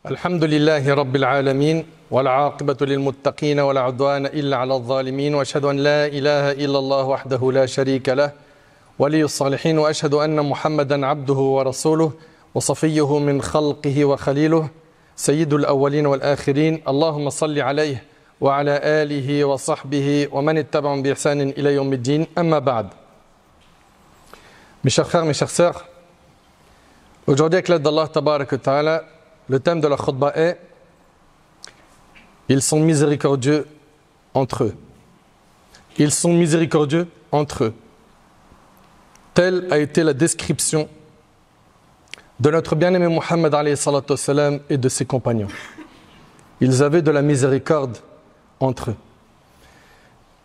الحمد لله رب العالمين والعاقبة للمتقين ولا عدوان إلا على الظالمين وأشهد أن لا إله إلا الله وحده لا شريك له ولي الصالحين وأشهد أن محمدا عبده ورسوله وصفيه من خلقه وخليله سيد الأولين والآخرين اللهم صل عليه وعلى آله وصحبه ومن اتبعهم بإحسان إلى يوم الدين أما بعد. Mes chers frères, mes chères sœurs, aujourd'hui avec l'aide d'Allah Tabarak wa Ta'ala, le thème de la khutbah est « Ils sont miséricordieux entre eux ». Ils sont miséricordieux entre eux. Telle a été la description de notre bien-aimé Muhammad alayhi salatu wassalam et de ses compagnons. Ils avaient de la miséricorde entre eux.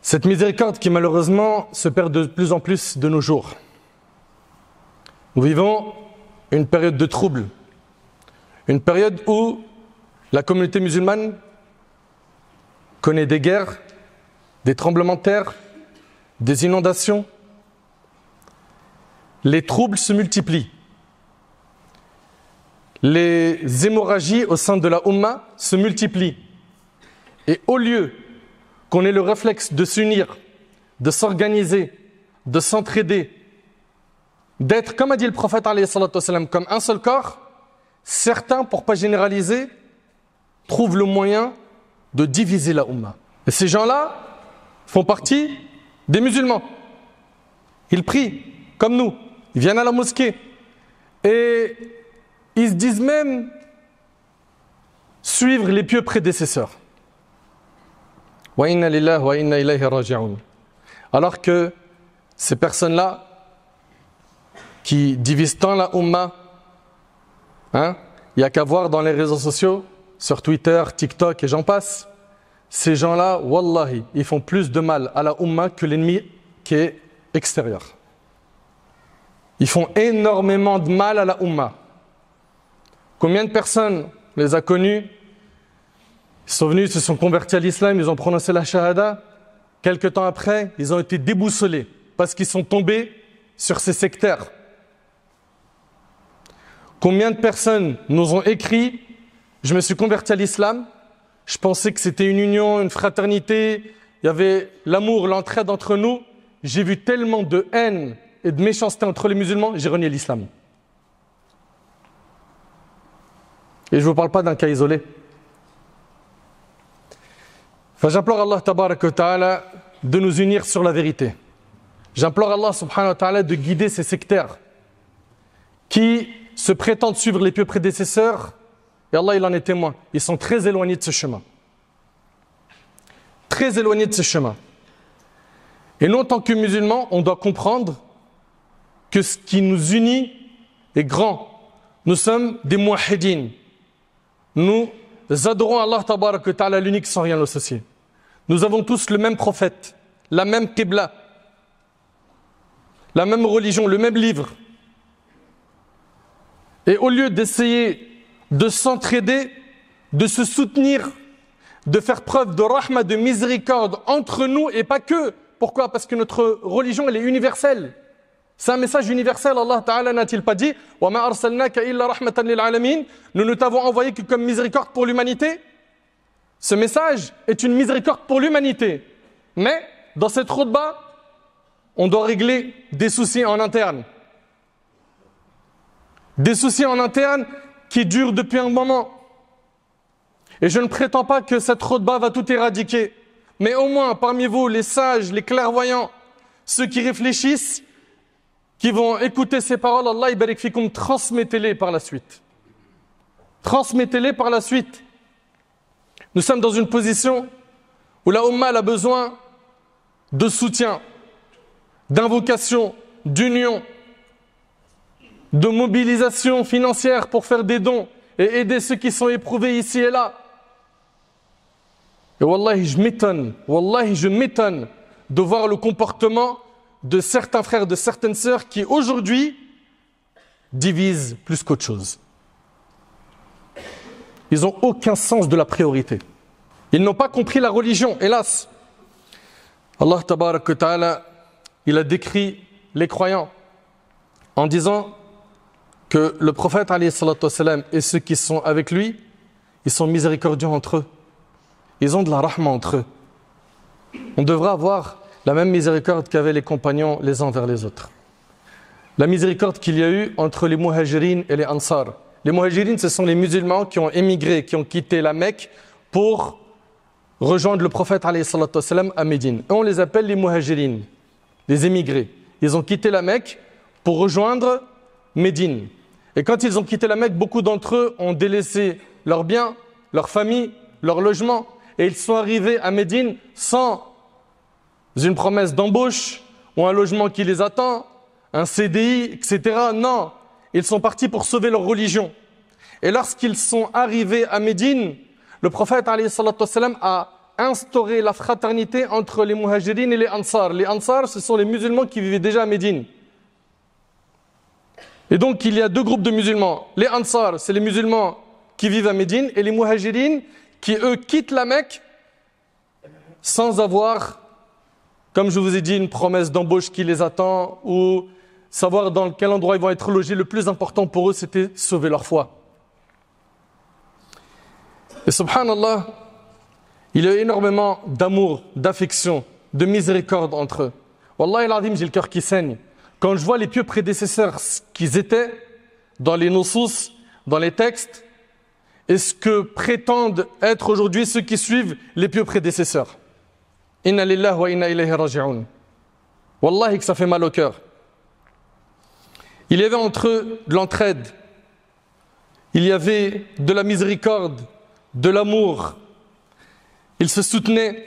Cette miséricorde qui malheureusement se perd de plus en plus de nos jours. Nous vivons une période de trouble. Une période où la communauté musulmane connaît des guerres, des tremblements de terre, des inondations. Les troubles se multiplient. Les hémorragies au sein de la Ummah se multiplient. Et au lieu qu'on ait le réflexe de s'unir, de s'organiser, de s'entraider, d'être, comme a dit le prophète alayhi salatu wassalam, comme un seul corps, certains, pour ne pas généraliser, trouvent le moyen de diviser la Ummah. Et ces gens-là font partie des musulmans. Ils prient, comme nous. Ils viennent à la mosquée. Et ils se disent même suivre les pieux prédécesseurs. Wa inna lillahi wa inna ilayhi raji'un. Alors que ces personnes-là, qui divisent tant la Ummah, il n'y a qu'à voir dans les réseaux sociaux, sur Twitter, TikTok et j'en passe, ces gens-là, wallahi, ils font plus de mal à la Ummah que l'ennemi qui est extérieur. Ils font énormément de mal à la Ummah. Combien de personnes on les a connus, ils sont venus, ils se sont convertis à l'islam, ils ont prononcé la shahada, quelque temps après, ils ont été déboussolés parce qu'ils sont tombés sur ces sectaires. Combien de personnes nous ont écrit « Je me suis converti à l'islam, je pensais que c'était une union, une fraternité, il y avait l'amour, l'entraide entre nous. J'ai vu tellement de haine et de méchanceté entre les musulmans, j'ai renié l'islam. » Et je ne vous parle pas d'un cas isolé. Enfin, j'implore Allah Tabarak wa Ta'ala de nous unir sur la vérité. J'implore Allah Subhanahu wa Ta'ala de guider ces sectaires qui se prétendent suivre les pieux prédécesseurs, et Allah il en est témoin, ils sont très éloignés de ce chemin. Très éloignés de ce chemin. Et nous, en tant que musulmans, on doit comprendre que ce qui nous unit est grand. Nous sommes des muwahhidin. Nous adorons Allah Tabarak wa Ta'ala, l'unique sans rien l'associer. Nous avons tous le même prophète, la même qibla, la même religion, le même livre. Et au lieu d'essayer de s'entraider, de se soutenir, de faire preuve de rahma, de miséricorde entre nous et pas que. Pourquoi? Parce que notre religion, elle est universelle. C'est un message universel. Allah Ta'ala n'a-t-il pas dit « Wa ma arsalnaka illa rahmatan lil alamin » Nous ne t'avons envoyé que comme miséricorde pour l'humanité. Ce message est une miséricorde pour l'humanité. Mais dans cette khutbah, on doit régler des soucis en interne. Des soucis en interne qui durent depuis un moment. Et je ne prétends pas que cette khutbah va tout éradiquer. Mais au moins, parmi vous, les sages, les clairvoyants, ceux qui réfléchissent, qui vont écouter ces paroles, Allah barik fikoum, transmettez-les par la suite. Transmettez-les par la suite. Nous sommes dans une position où la Ummah a besoin de soutien, d'invocation, d'union, de mobilisation financière pour faire des dons et aider ceux qui sont éprouvés ici et là. Et wallahi, je m'étonne de voir le comportement de certains frères, de certaines sœurs qui aujourd'hui divisent plus qu'autre chose. Ils n'ont aucun sens de la priorité. Ils n'ont pas compris la religion, hélas. Allah Tabarak wa Ta'ala, il a décrit les croyants en disant que le prophète alayhi salatu wassalam et ceux qui sont avec lui Ils sont miséricordieux entre eux. Ils ont de la rahma entre eux. On devrait avoir la même miséricorde qu'avaient les compagnons les uns envers les autres. La miséricorde qu'il y a eu entre les muhajirines et les ansar. Les muhajirines, ce sont les musulmans qui ont émigré, qui ont quitté la Mecque pour rejoindre le prophète alayhi salatu wassalam à Médine. Et on les appelle les muhajirines, les émigrés. Ils ont quitté la Mecque pour rejoindre Médine. Et quand ils ont quitté la Mecque, beaucoup d'entre eux ont délaissé leurs biens, leur famille, leur logement. Et ils sont arrivés à Médine sans une promesse d'embauche ou un logement qui les attend, un CDI, etc. Non, ils sont partis pour sauver leur religion. Et lorsqu'ils sont arrivés à Médine, le prophète alayhi salatu wassalam a instauré la fraternité entre les muhajirines et les ansar. Les ansar, ce sont les musulmans qui vivaient déjà à Médine. Et donc, il y a deux groupes de musulmans. Les ansar, c'est les musulmans qui vivent à Médine, et les muhajirines qui, eux, quittent la Mecque sans avoir, comme je vous ai dit, une promesse d'embauche qui les attend ou savoir dans quel endroit ils vont être logés. Le plus important pour eux, c'était sauver leur foi. Et subhanallah, il y a énormément d'amour, d'affection, de miséricorde entre eux. Wallahi al-azim, j'ai le cœur qui saigne. Quand je vois les pieux prédécesseurs, ce qu'ils étaient dans les nusus, dans les textes, et ce que prétendent être aujourd'hui ceux qui suivent les pieux prédécesseurs. Inna lillahi wa inna ilayhi raji'un. Wallahi que ça fait mal au cœur. Il y avait entre eux de l'entraide. Il y avait de la miséricorde, de l'amour. Ils se soutenaient.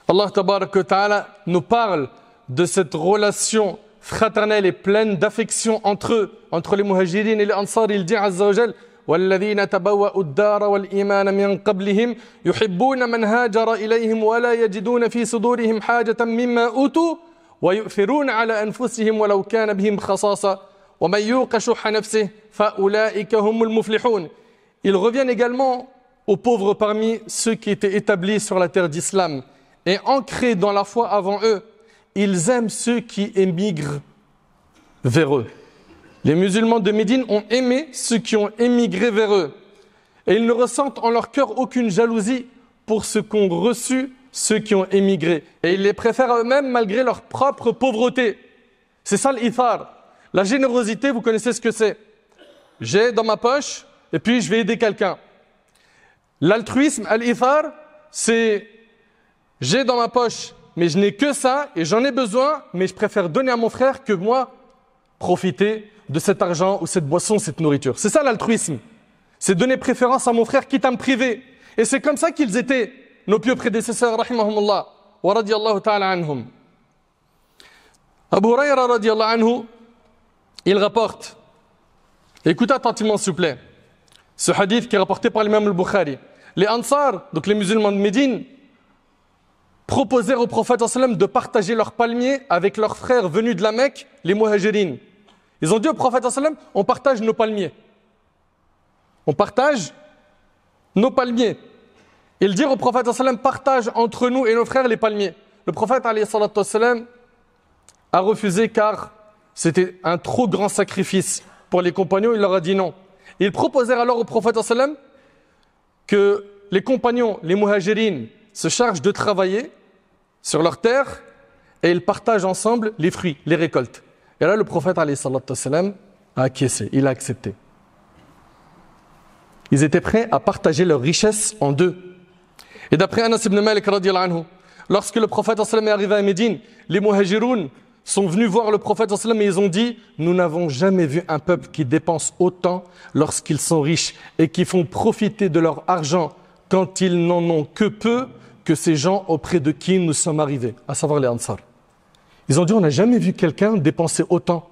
Allah tabaraka wa ta'ala nous parle de cette relation fraternelle et pleine d'affection entre eux, entre les muhajirines et les ansar. Il dit azza wa jal: والذين تبوأوا الدار والإيمان من قبلهم يحبون من هاجر إليهم ولا يجدون في صدورهم حاجة مما أوتوا ويؤثرون على أنفسهم ولو كان بهم خصاصة ومن يوق شح نفسه فأولئك هم المفلحون. Ils reviennent également aux pauvres parmi ceux qui étaient établis sur la terre d'islam et ancrés dans la foi avant eux. Ils aiment ceux qui émigrent vers eux. Les musulmans de Médine ont aimé ceux qui ont émigré vers eux. Et ils ne ressentent en leur cœur aucune jalousie pour ce qu'ont reçu ceux qui ont émigré. Et ils les préfèrent à eux-mêmes malgré leur propre pauvreté. C'est ça l'ithar. La générosité, vous connaissez ce que c'est. J'ai dans ma poche et puis je vais aider quelqu'un. L'altruisme, al-ithar, c'est j'ai dans ma poche mais je n'ai que ça et j'en ai besoin, mais je préfère donner à mon frère que moi profiter de cet argent ou cette boisson, cette nourriture. C'est ça l'altruisme. C'est donner préférence à mon frère quitte à me priver. Et c'est comme ça qu'ils étaient, nos pieux prédécesseurs, rahimahumullah, wa radiyallahu ta'ala anhum. Abu Hurayra radiyallahu anhu, il rapporte, écoutez attentivement s'il vous plaît, ce hadith qui est rapporté par l'imam al-Bukhari. Les Ansar, donc les musulmans de Médine, proposèrent au prophète sallam de partager leurs palmiers avec leurs frères venus de la Mecque, les muhajirines. Ils ont dit au prophète sallam, on partage nos palmiers. On partage nos palmiers. Ils dirent au prophète sallam, partage entre nous et nos frères les palmiers. Le prophète sallam a refusé car c'était un trop grand sacrifice pour les compagnons. Il leur a dit non. Ils proposèrent alors au prophète sallam que les compagnons, les muhajirines, se chargent de travailler sur leur terre et ils partagent ensemble les fruits, les récoltes. Et là, le prophète a acquiescé, il a accepté. Ils étaient prêts à partager leur richesse en deux. Et d'après Anas ibn Malik, lorsque le prophète est arrivé à Médine, les muhajiroun sont venus voir le prophète et ils ont dit: nous n'avons jamais vu un peuple qui dépense autant lorsqu'ils sont riches et qui font profiter de leur argent quand ils n'en ont que peu que ces gens auprès de qui nous sommes arrivés, à savoir les Ansar. Ils ont dit: on n'a jamais vu quelqu'un dépenser autant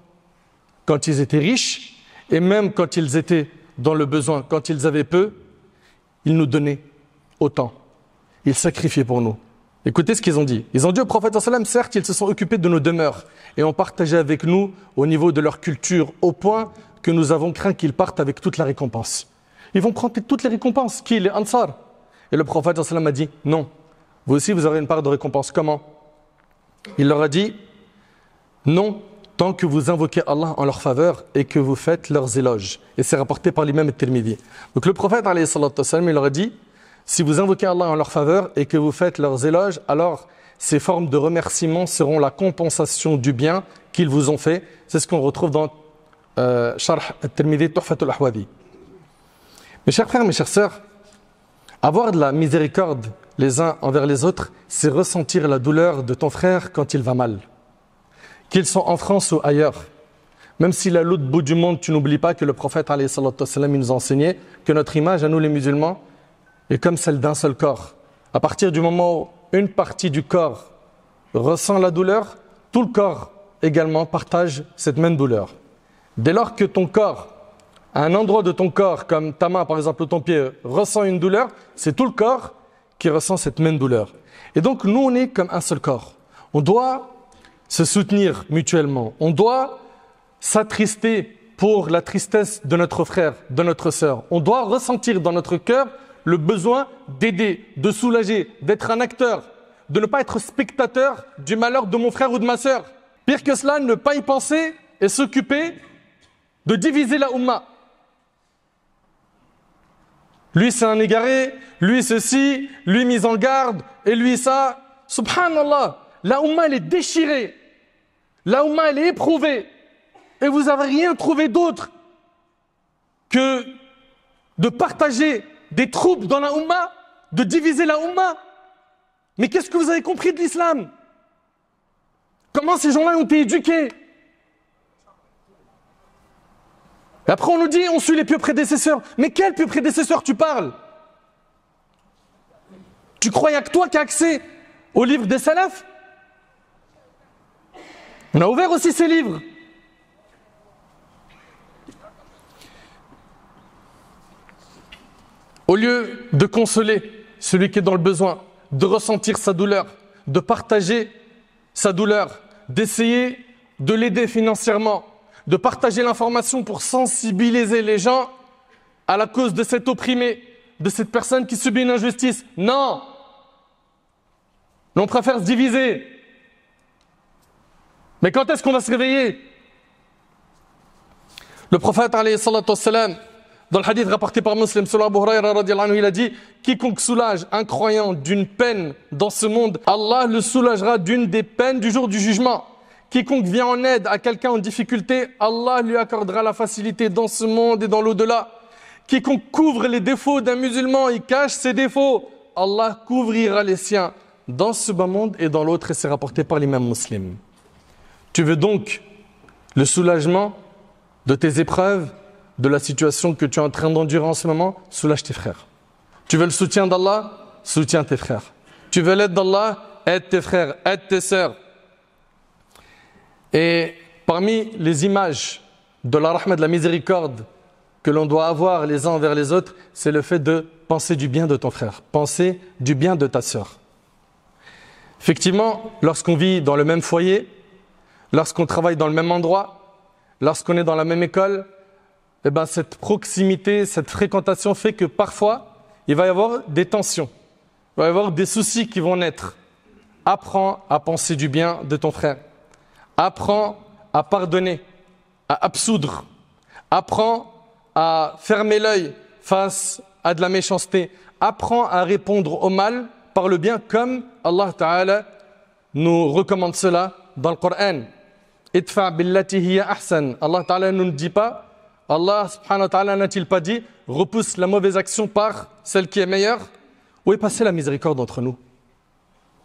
quand ils étaient riches et même quand ils étaient dans le besoin, quand ils avaient peu, ils nous donnaient autant. Ils sacrifiaient pour nous. Écoutez ce qu'ils ont dit. Ils ont dit au prophète sallam, certes, ils se sont occupés de nos demeures et ont partagé avec nous au niveau de leur culture, au point que nous avons craint qu'ils partent avec toute la récompense. Ils vont prendre toutes les récompenses. Qui? Les Ansar. Et le prophète sallam a dit: non, vous aussi vous aurez une part de récompense. Comment? Il leur a dit: non, tant que vous invoquez Allah en leur faveur et que vous faites leurs éloges. Et c'est rapporté par l'imam al-Tirmidhi. Donc le prophète, alayhi salatu wassalam, il leur a dit, si vous invoquez Allah en leur faveur et que vous faites leurs éloges, alors ces formes de remerciement seront la compensation du bien qu'ils vous ont fait. C'est ce qu'on retrouve dans Sharh al-Tirmidhi, Tuhfatul Ahwadi. Mes chers frères, mes chères sœurs, avoir de la miséricorde les uns envers les autres, c'est ressentir la douleur de ton frère quand il va mal. Qu'ils sont en France ou ailleurs. Même s'il est à l'autre bout du monde, tu n'oublies pas que le prophète alayhi salatu wassalam, il nous a enseigné que notre image, à nous les musulmans, est comme celle d'un seul corps. À partir du moment où une partie du corps ressent la douleur, tout le corps également partage cette même douleur. Dès lors que ton corps, à un endroit de ton corps, comme ta main par exemple ou ton pied, ressent une douleur, c'est tout le corps qui ressent cette même douleur. Et donc nous on est comme un seul corps. On doit se soutenir mutuellement. On doit s'attrister pour la tristesse de notre frère, de notre sœur. On doit ressentir dans notre cœur le besoin d'aider, de soulager, d'être un acteur, de ne pas être spectateur du malheur de mon frère ou de ma sœur. Pire que cela, ne pas y penser et s'occuper de diviser la Ummah. Lui c'est un égaré, lui ceci, lui mis en garde, et lui ça. Subhanallah, la Ummah elle est déchirée, la Ummah elle est éprouvée, et vous n'avez rien trouvé d'autre que de partager des troupes dans la Ummah, de diviser la Ummah. Mais qu'est-ce que vous avez compris de l'islam? Comment ces gens-là ont été éduqués? Et après on nous dit on suit les pieux prédécesseurs. Mais quels pieux prédécesseurs tu parles? Tu crois qu'il n'y a que toi qui as accès aux livres des salafs? On a ouvert aussi ces livres. Au lieu de consoler celui qui est dans le besoin, de ressentir sa douleur, de partager sa douleur, d'essayer de l'aider financièrement, de partager l'information pour sensibiliser les gens à la cause de cet opprimé, de cette personne qui subit une injustice. Non! On préfère se diviser. Mais quand est-ce qu'on va se réveiller? Le prophète, alayhi salatu wassalam, dans le hadith rapporté par Muslim, sur Abu Hurayra radiyallahu anhu, il a dit « Quiconque soulage un croyant d'une peine dans ce monde, Allah le soulagera d'une des peines du jour du jugement. Quiconque vient en aide à quelqu'un en difficulté, Allah lui accordera la facilité dans ce monde et dans l'au-delà. Quiconque couvre les défauts d'un musulman, il cache ses défauts, Allah couvrira les siens dans ce bas monde et dans l'autre, et c'est rapporté par l'imam Muslim. » Tu veux donc le soulagement de tes épreuves, de la situation que tu es en train d'endurer en ce moment, soulage tes frères. Tu veux le soutien d'Allah, soutiens tes frères. Tu veux l'aide d'Allah, aide tes frères, aide tes sœurs. Et parmi les images de la rahma, de la miséricorde que l'on doit avoir les uns envers les autres, c'est le fait de penser du bien de ton frère, penser du bien de ta sœur. Effectivement, lorsqu'on vit dans le même foyer, lorsqu'on travaille dans le même endroit, lorsqu'on est dans la même école, eh ben cette proximité, cette fréquentation fait que parfois, il va y avoir des tensions, il va y avoir des soucis qui vont naître. Apprends à penser du bien de ton frère. Apprends à pardonner, à absoudre. Apprends à fermer l'œil face à de la méchanceté. Apprends à répondre au mal par le bien, comme Allah Ta'ala nous recommande cela dans le Coran. Idfa billati hiya ahsan. Allah Ta'ala ne nous dit pas, Allah subhanahu wa ta'ala n'a-t-il pas dit, repousse la mauvaise action par celle qui est meilleure? Où est passée la miséricorde entre nous?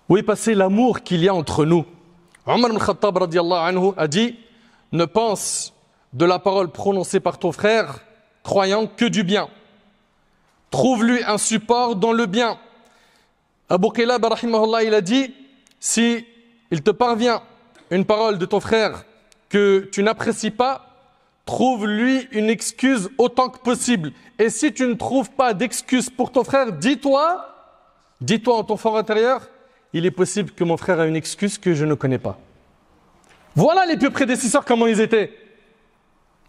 Où est passé l'amour qu'il y a entre nous? Omar ibn Khattab radiyallahu anhu a dit, ne pense de la parole prononcée par ton frère croyant que du bien. Trouve-lui un support dans le bien. Abu Qilab rahimahullah, il a dit, si il te parvient une parole de ton frère que tu n'apprécies pas, trouve-lui une excuse autant que possible. Et si tu ne trouves pas d'excuse pour ton frère, dis-toi en ton fort intérieur, il est possible que mon frère ait une excuse que je ne connais pas. Voilà les pieux prédécesseurs, comment ils étaient.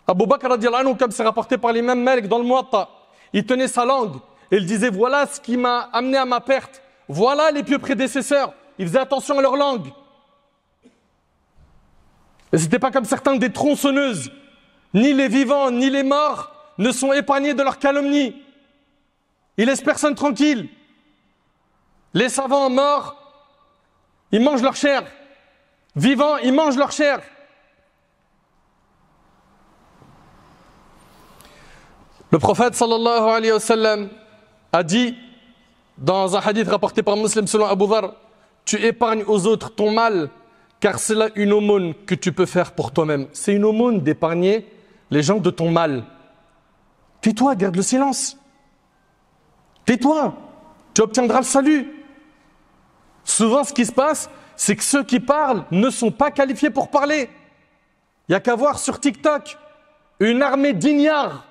Abu Bakr radiyallahu anhu, comme c'est rapporté par l'imam Malik dans le Muwatta, il tenait sa langue et il disait, voilà ce qui m'a amené à ma perte. Voilà les pieux prédécesseurs. Ils faisaient attention à leur langue. Et ce n'était pas comme certains des tronçonneuses. Ni les vivants, ni les morts ne sont épargnés de leur calomnie. Ils laissent personne tranquille. Les savants morts, ils mangent leur chair. Vivants, ils mangent leur chair. Le prophète sallallahu alayhi wa sallam a dit dans un hadith rapporté par Muslim selon Abu Dharr, tu épargnes aux autres ton mal, car c'est là une aumône que tu peux faire pour toi-même. C'est une aumône d'épargner les gens de ton mal. Tais-toi, garde le silence. Tais-toi, tu obtiendras le salut. Souvent, ce qui se passe, c'est que ceux qui parlent ne sont pas qualifiés pour parler. Il n'y a qu'à voir sur TikTok une armée d'ignards.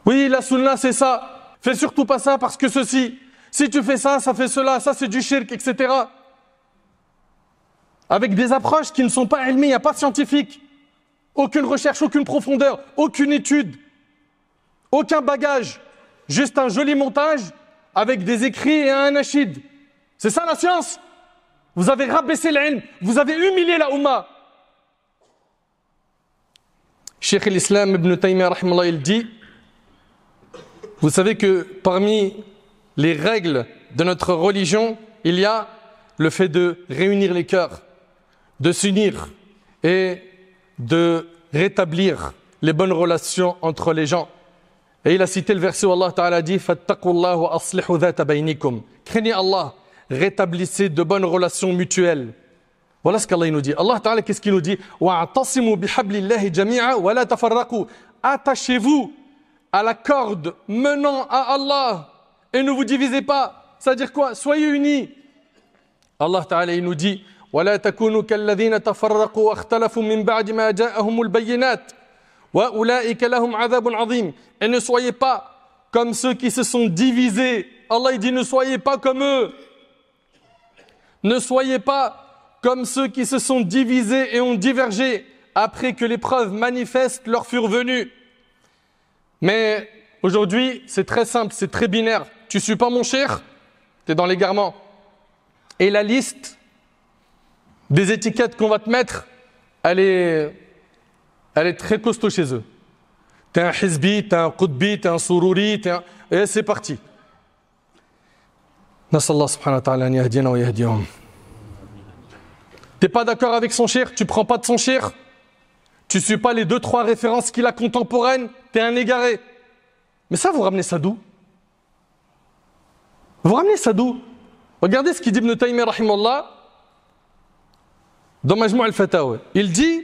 Oui, la sunna, c'est ça. Fais surtout pas ça parce que ceci. Si tu fais ça, ça fait cela, ça c'est du shirk, etc. Avec des approches qui ne sont pas ilmi, il n'y a pas de scientifique. Aucune recherche, aucune profondeur, aucune étude, aucun bagage. Juste un joli montage avec des écrits et un anachid. C'est ça la science. Vous avez rabaissé l'ilm, vous avez humilié la Ummah. Cheikh l'Islam Ibn Taymiyyah, il dit, vous savez que parmi les règles de notre religion, il y a le fait de réunir les cœurs, de s'unir et de rétablir les bonnes relations entre les gens. Et il a cité le verset où Allah Ta'ala dit « Fattaqullah wa aslihu dhata baynikum » Craignez Allah, rétablissez de bonnes relations mutuelles. Voilà ce qu'Allah nous dit. Allah Ta'ala, qu'est-ce qu'il nous dit? « Wa'tasimu bihablillahi jami'a wa la tafarraqu » Attachez-vous à la corde menant à Allah et ne vous divisez pas. C'est-à-dire quoi? Soyez unis. Allah Ta'ala, il nous dit « وَلَا تَكُونُوا كَالَّذِينَ تَفَرَّقُوا وَاخْتَلَفُوا مِنْ بَعْدِ مَا جَاءَهُمُ الْبَيِّنَاتِ وَأُولَٰئِكَ لَهُمْ عَذَابٌ عَظِيمٌ » Et ne soyez pas comme ceux qui se sont divisés. Allah il dit ne soyez pas comme eux. Ne soyez pas comme ceux qui se sont divisés et ont divergé après que les preuves manifestes leur furent venues. Mais aujourd'hui, c'est très simple, c'est très binaire. Tu ne suis pas mon cher, tu es dans l'égarement. Et la liste des étiquettes qu'on va te mettre, elle est très costaud chez eux. T'es un hizbi, t'es un qutbi, t'es un sururi, et c'est parti. Nasallah subhanahu wa ta'ala an yahdina wa yahdihum. T'es pas d'accord avec son cher, tu prends pas de son cher, tu suis pas les 2-3 références qu'il a contemporaines, t'es un égaré. Mais ça, vous ramenez ça d'où? Vous ramenez ça d'où? Regardez ce qu'il dit Ibn Taymiyyah rahimahullah dans Majmou' al-Fatawa. Il dit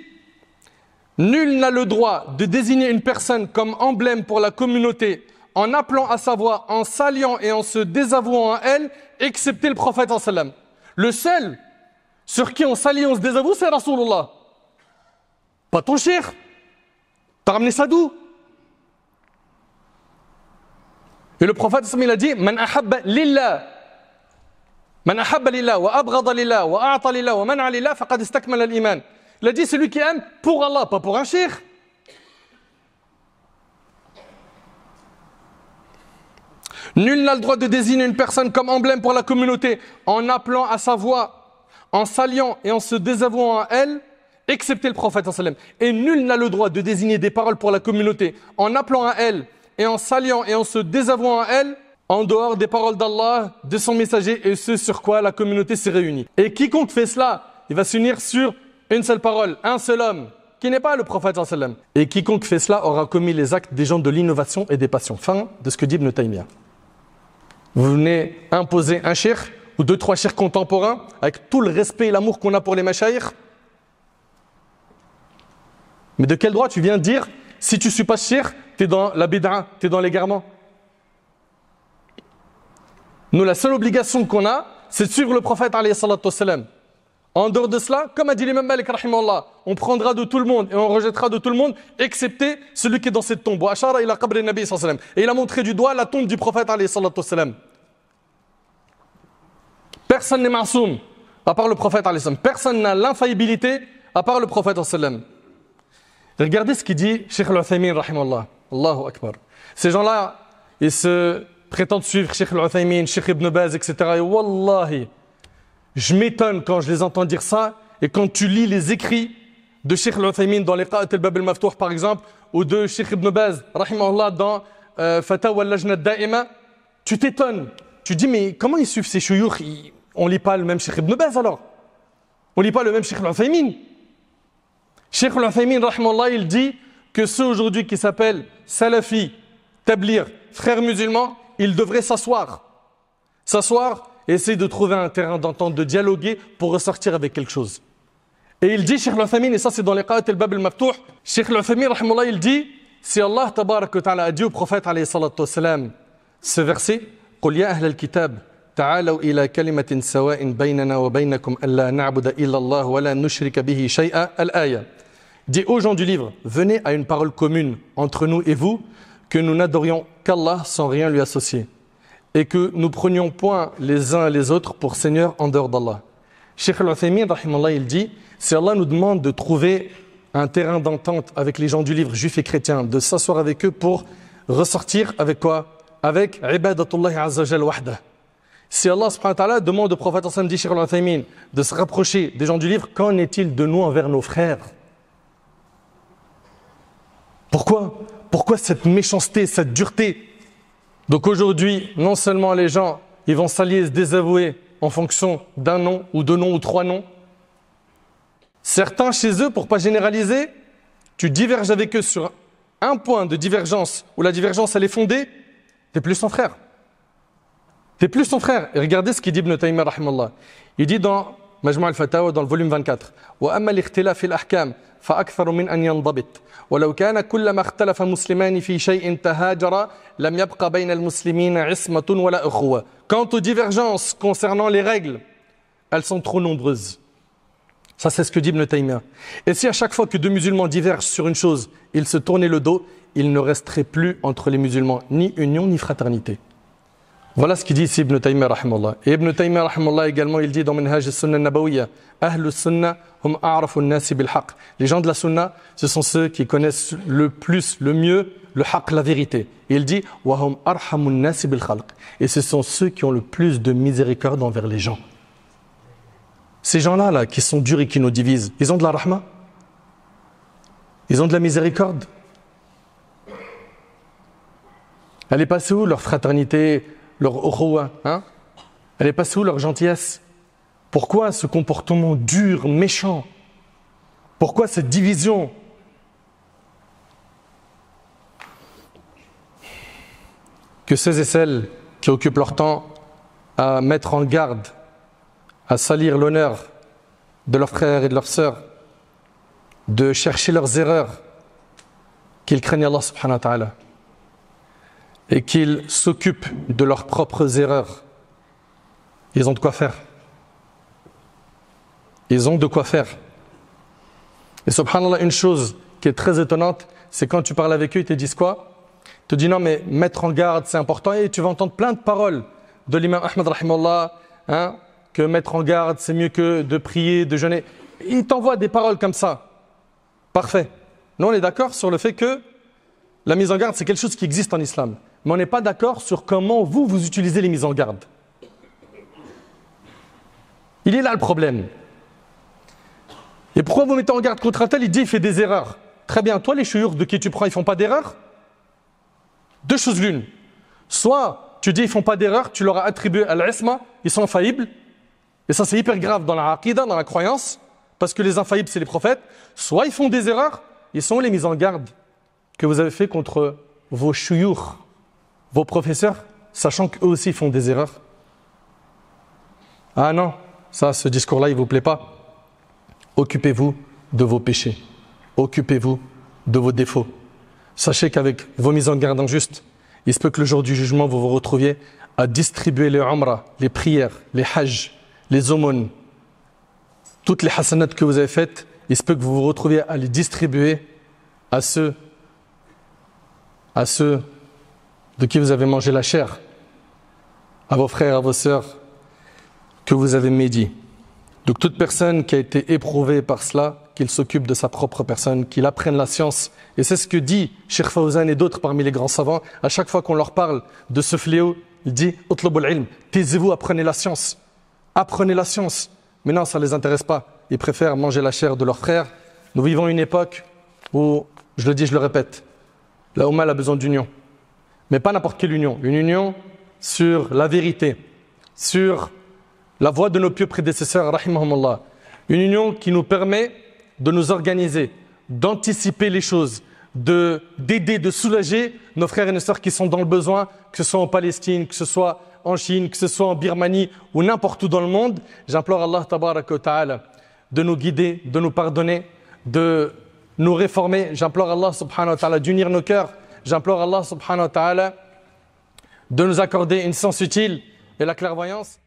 nul n'a le droit de désigner une personne comme emblème pour la communauté en appelant à sa voix, en s'alliant et en se désavouant à elle, excepté le prophète sallam. Le seul sur qui on s'allie et on se désavoue, c'est Rasulullah. Pas ton cher. T'as ramené ça d'où? Et le prophète sallam il a dit Man ahabba lillah Man ahabba lillah wa abghada lillah wa a'ta lillah wa man'a lillah faqad istakmala al-iman. Il a dit celui qui aime pour Allah, pas pour un cheikh. Nul n'a le droit de désigner une personne comme emblème pour la communauté en appelant à sa voix, en s'alliant et en se désavouant à elle, excepté le prophète sallam. Et nul n'a le droit de désigner des paroles pour la communauté en appelant à elle et en s'alliant et en se désavouant à elle, en dehors des paroles d'Allah, de son messager et ce sur quoi la communauté s'est réunie. Et quiconque fait cela, il va s'unir sur une seule parole, un seul homme, qui n'est pas le prophète sallam. Et quiconque fait cela aura commis les actes des gens de l'innovation et des passions. Fin de ce que dit Ibn Taymiyyah. Vous venez imposer un cheikh ou 2-3 cheikhs contemporains avec tout le respect et l'amour qu'on a pour les machaïrs. Mais de quel droit tu viens dire si tu ne suis pas cheikh, tu es dans la bid'a, tu es dans l'égarement? Nous, la seule obligation qu'on a, c'est de suivre le prophète alayhi salatu wassalam. En dehors de cela, comme a dit l'imam Malik rahimahullah, on prendra de tout le monde et on rejettera de tout le monde, excepté celui qui est dans cette tombe. Ashara ila qabri nabi sallallahu alayhi wa sallam. Et il a montré du doigt la tombe du prophète alayhi salatu wassalam. Personne n'est ma'soum à part le prophète alayhi sallam. Personne n'a l'infaillibilité à part le prophète alayhi sallam. Regardez ce qu'il dit Cheikh al-Uthaymin rahimahullah. Allahu akbar. Ces gens-là, ils se prétendent suivre Cheikh al-Uthaymin, Cheikh Ibn Baz, etc. Et wallahi, Je m'étonne quand je les entends dire ça, et quand tu lis les écrits de Cheikh Al-Uthaymin dans les Qa'at al-Bab al-Maftouh par exemple, ou de Cheikh Ibn Baz, rahimahullah, dans Fatawa al-Lajna al-Da'ima, tu t'étonnes. Tu dis, mais comment ils suivent ces chouyoukh? On ne lit pas le même Cheikh Ibn Baz alors? On ne lit pas le même Cheikh Al-Uthaymin? Cheikh Al-Uthaymin, rahimahullah, il dit que ceux aujourd'hui qui s'appellent Salafi, Tablir, frères musulmans, ils devraient s'asseoir et essayer de trouver un terrain d'entente, de dialoguer pour ressortir avec quelque chose. Et il dit, Cheikh Al-Uthaymin, et ça c'est dans les Qa'at al-Bab al-Maftouh, Cheikh Al-Uthaymin, rahimahullah, il dit, si Allah tabarak wa ta'ala a dit au prophète alayhi salatu wassalam ce verset, قل يا أهل الكتاب تعالوا إلى كلمة سواء بيننا وبينكم ألا نعبد إلا الله ولا نشرك به شيئا الآية. Dit aux gens du livre, venez à une parole commune entre nous et vous, que nous n'adorions qu'Allah sans rien lui associer, et que nous prenions point les uns les autres pour Seigneur en dehors d'Allah. Cheikh Al-Uthaymin, rahimahullah, il dit, si Allah nous demande de trouver un terrain d'entente avec les gens du livre, juifs et chrétiens, de s'asseoir avec eux pour ressortir avec quoi? Avec Ibadatullahi Azza Jal Wahda. Si Allah subhanahu wa ta'ala demande au prophète sallam, dit Cheikh Al-Uthaymin, de se rapprocher des gens du livre, qu'en est-il de nous envers nos frères? Pourquoi cette méchanceté, cette dureté? Donc aujourd'hui, non seulement les gens, ils vont s'allier, se désavouer en fonction d'un nom ou deux noms ou trois noms. Certains chez eux, pour ne pas généraliser, tu diverges avec eux sur un point de divergence où la divergence elle est fondée, t'es plus son frère. T'es plus son frère. Et regardez ce qu'il dit Ibn Taymiyyah rahimallah. Il dit dans Majmu' al-Fatawa dans le volume 24, وأما الاختلاف في الأحكام فأكثر من أن ينضبط ولو كان كلما اختلف مسلمان في شيء تهاجر لم يبقى بين المسلمين عصمة ولا أخوة. Quant aux divergences concernant les règles, elles sont trop nombreuses. Ça c'est ce que dit Ibn Taymiyyah. Et si à chaque fois que deux musulmans divergent sur une chose, ils se tournaient le dos, il ne resterait plus entre les musulmans ni union ni fraternité. Voilà ce qu'il dit ici Ibn Taymiyyah rahimallah. Et Ibn Taymiyyah rahimallah également, il dit dans Minhaj al-Sunnah al-Nabawiyya, Ahl al-Sunnah hum a'rafu an-nasi bil-haq. Les gens de la Sunna, ce sont ceux qui connaissent le plus, le mieux, le haq, la vérité. Et il dit, wa hum arhamu an-nasi bil-khalq. Et ce sont ceux qui ont le plus de miséricorde envers les gens. Ces gens-là, là, qui sont durs et qui nous divisent, ils ont de la rahma? Ils ont de la miséricorde? Elle est passée où leur fraternité, leur ukhuwa, hein? Elle est passée où leur gentillesse? Pourquoi ce comportement dur, méchant? Pourquoi cette division? Que ceux et celles qui occupent leur temps à mettre en garde, à salir l'honneur de leurs frères et de leurs sœurs, de chercher leurs erreurs, qu'ils craignent Allah subhanahu wa ta'ala et qu'ils s'occupent de leurs propres erreurs. Ils ont de quoi faire. Ils ont de quoi faire. Et subhanallah, une chose qui est très étonnante, c'est quand tu parles avec eux, ils te disent quoi? Ils te disent non mais mettre en garde c'est important, et tu vas entendre plein de paroles de l'imam Ahmad rahimahullah, hein, que mettre en garde c'est mieux que de prier, de jeûner. Ils t'envoient des paroles comme ça. Parfait. Nous on est d'accord sur le fait que la mise en garde c'est quelque chose qui existe en islam. Mais on n'est pas d'accord sur comment vous utilisez les mises en garde. Il est là le problème. Et pourquoi vous mettez en garde contre un tel? Il dit il fait des erreurs. Très bien, toi les chouyours de qui tu prends, ils font pas d'erreurs? Deux choses l'une. Soit tu dis ils font pas d'erreurs, tu leur as attribué à l'isma, ils sont infaillibles. Et ça c'est hyper grave dans la aqida, dans la croyance, parce que les infaillibles c'est les prophètes. Soit ils font des erreurs, ils sont les mises en garde que vous avez fait contre vos chouyours, vos professeurs, sachant qu'eux aussi font des erreurs. Ah non, ça, ce discours-là, il ne vous plaît pas. Occupez-vous de vos péchés. Occupez-vous de vos défauts. Sachez qu'avec vos mises en garde injustes, il se peut que le jour du jugement, vous vous retrouviez à distribuer les umrah, les prières, les hajj, les aumônes, toutes les hasanat que vous avez faites, il se peut que vous vous retrouviez à les distribuer à ceux de qui vous avez mangé la chair, à vos frères, à vos sœurs, que vous avez médit. Donc toute personne qui a été éprouvée par cela, qu'il s'occupe de sa propre personne, qu'il apprenne la science. Et c'est ce que dit Cheikh Fawzan et d'autres parmi les grands savants. À chaque fois qu'on leur parle de ce fléau, il dit « Utlubul ilm », taisez-vous, apprenez la science. Apprenez la science. Mais non, ça ne les intéresse pas. Ils préfèrent manger la chair de leurs frères. Nous vivons une époque où, je le dis, je le répète, la Oumma a besoin d'union. Mais pas n'importe quelle union. Une union sur la vérité, sur la voie de nos pieux prédécesseurs, rahimahumullah. Une union qui nous permet de nous organiser, d'anticiper les choses, d'aider, de soulager nos frères et nos sœurs qui sont dans le besoin, que ce soit en Palestine, que ce soit en Chine, que ce soit en Birmanie ou n'importe où dans le monde. J'implore Allah tabaraka wa ta'ala de nous guider, de nous pardonner, de nous réformer. J'implore Allah subhanahu wa ta'ala d'unir nos cœurs. J'implore Allah subhanahu wa ta'ala de nous accorder une science utile et la clairvoyance.